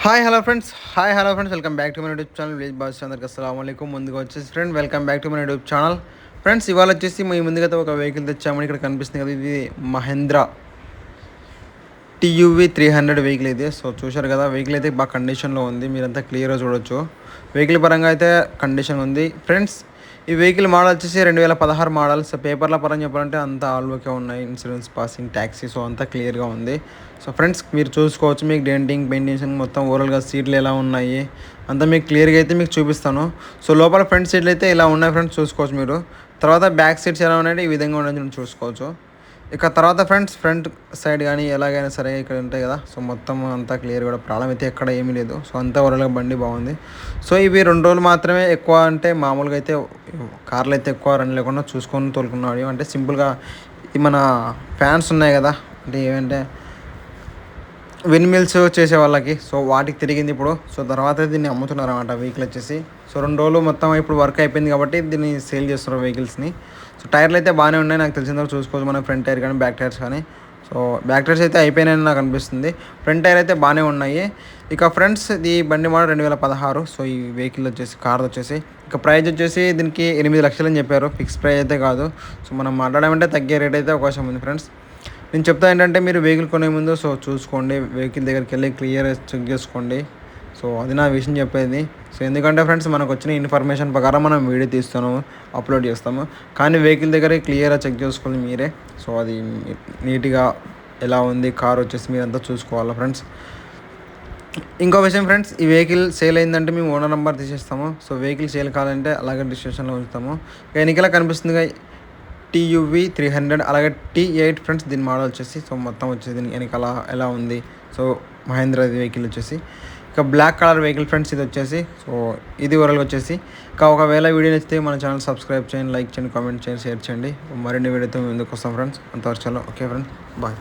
Hi hello friends welcome back to my YouTube channel village boss అందరికి అస్సలాము అలైకుం. ముందుగా వచ్చేసి friend welcome back to my YouTube channel. Friends ఇవాళ వచ్చేసి మీ ముందుగా ఒక వెహికల్ తెచ్చామని ఇక్కడ కనిపిస్తుంది కదా, ఇది మహేంద్ర టీయూవీ 300 వెహికల్ ఇది. సో చూశారు కదా, వెహికల్ అయితే బాగా కండిషన్లో ఉంది, మీరంతా క్లియర్గా చూడొచ్చు. వెహికల్ పరంగా అయితే కండిషన్ ఉంది ఫ్రెండ్స్. ఈ వెహికల్ మోడల్ వచ్చేసి 2016 మోడల్. సో పేపర్ల పరంగా చెప్పాలంటే అంతా ఆల్ ఓకే ఉన్నాయి, ఇన్సూరెన్స్ పాసింగ్ ట్యాక్సీ సో అంతా క్లియర్గా ఉంది. సో ఫ్రెండ్స్ మీరు చూసుకోవచ్చు, మీకు డెంటింగ్ పెయింటింగ్ మొత్తం ఓవరాల్గా సీట్లు ఎలా ఉన్నాయి అంతా మీకు క్లియర్గా అయితే మీకు చూపిస్తాను. సో లోపల ఫ్రంట్ సీట్లు అయితే ఇలా ఉన్నాయి ఫ్రెండ్స్, చూసుకోవచ్చు మీరు. తర్వాత బ్యాక్ సీట్స్ ఎలా ఉన్నాయంటే ఈ విధంగా ఉన్నాయి చూసుకోవచ్చు. ఇక తర్వాత ఫ్రంట్ సైడ్ కానీ ఎలాగైనా సరే ఇక్కడ ఉంటాయి కదా, సో మొత్తం అంతా క్లియర్ కూడా ప్రాబ్లం అయితే ఎక్కడ ఏమీ లేదు. సో అంతా ఓవరాల్గా బండి బాగుంది. సో ఇవి 2 రోజులు మాత్రమే ఎక్కువ, అంటే మామూలుగా అయితే కార్లు అయితే ఎక్కువ రన్ లేకుండా చూసుకొని తోలుకున్నాడు. అంటే సింపుల్గా ఈ మన ఫ్యాన్స్ ఉన్నాయి కదా, అంటే ఏమంటే విన్ మిల్స్ చేసే వాళ్ళకి, సో వాటికి తిరిగింది ఇప్పుడు. సో తర్వాత దీన్ని అమ్ముతున్నారు అన్నమాట వెహికల్ వచ్చేసి. సో 2 రోజులు మొత్తం ఇప్పుడు వర్క్ అయిపోయింది కాబట్టి దీన్ని సేల్ చేస్తున్నారు వెహికల్స్ని. సో టైర్లు అయితే బాగానే ఉన్నాయి, నాకు తెలిసిన వరకు చూసుకోవచ్చు మనం, ఫ్రంట్ టైర్ కానీ బ్యాక్ టైర్స్ కానీ. సో బ్యాక్ టైర్స్ అయితే అయిపోయినాయని నాకు అనిపిస్తుంది, ఫ్రంట్ టైర్ అయితే బాగానే ఉన్నాయి. ఇక ఫ్రెండ్స్ ఈ బండి మోడల్ 2016. సో ఈ వెహికల్ వచ్చేసి కార్ వచ్చేసి ఇక ప్రైస్ వచ్చేసి దీనికి 8 లక్షలు అని చెప్పారు, ఫిక్స్ ప్రైస్ అయితే కాదు. సో మనం మాట్లాడమంటే తగ్గే రేట్ అయితే అవకాశం ఉంది ఫ్రెండ్స్. నేను చెప్తా ఏంటంటే మీరు వెహికల్ కొనే ముందు సో చూసుకోండి, వెహికల్ దగ్గరికి వెళ్ళి క్లియర్ చెక్ చేసుకోండి. సో అది నా విషయం చెప్పేది. సో ఎందుకంటే ఫ్రెండ్స్ మనకు వచ్చిన ఇన్ఫర్మేషన్ ప్రకారం మనం వీడియో తీస్తాము, అప్లోడ్ చేస్తాము, కానీ వెహికల్ దగ్గర క్లియర్గా చెక్ చేసుకోండి మీరే. సో అది నీట్గా ఎలా ఉంది కార్ వచ్చేసి మీరంతా చూసుకోవాలి ఫ్రెండ్స్. ఇంకో విషయం ఫ్రెండ్స్, ఈ వెహికల్ సేల్ అయిందంటే మేము ఓనర్ నెంబర్ తీసేస్తాము. సో వెహికల్ సేల్ కావాలంటే అలాగే డిస్క్రిప్షన్లో ఉంచుతాము. వెనకాల కనిపిస్తుందిగా టీయూవీ 300, అలాగే T8 ఫ్రెండ్స్ దీని మోడల్ వచ్చేసి. సో మొత్తం వచ్చేసి దీనికి వెనకాల ఎలా ఉంది, సో మహేంద్ర వెహికల్ వచ్చేసి. ఇక బ్లాక్ కలర్ వెహికల్ ఫ్రెండ్స్ ఇది వచ్చేసి. సో ఇది ఓవరాల్గా వచ్చేసి. ఇంకా ఒకవేళ వీడియో నచ్చితే మన ఛానల్ సబ్స్క్రైబ్ చేయండి, లైక్ చేయండి, కామెంట్ చేయండి, షేర్ చేయండి. మరిన్ని వీడియోతో మేము ముందుకు వస్తాం ఫ్రెండ్స్. అంతవరకు ఓకే ఫ్రెండ్స్, బాయ్.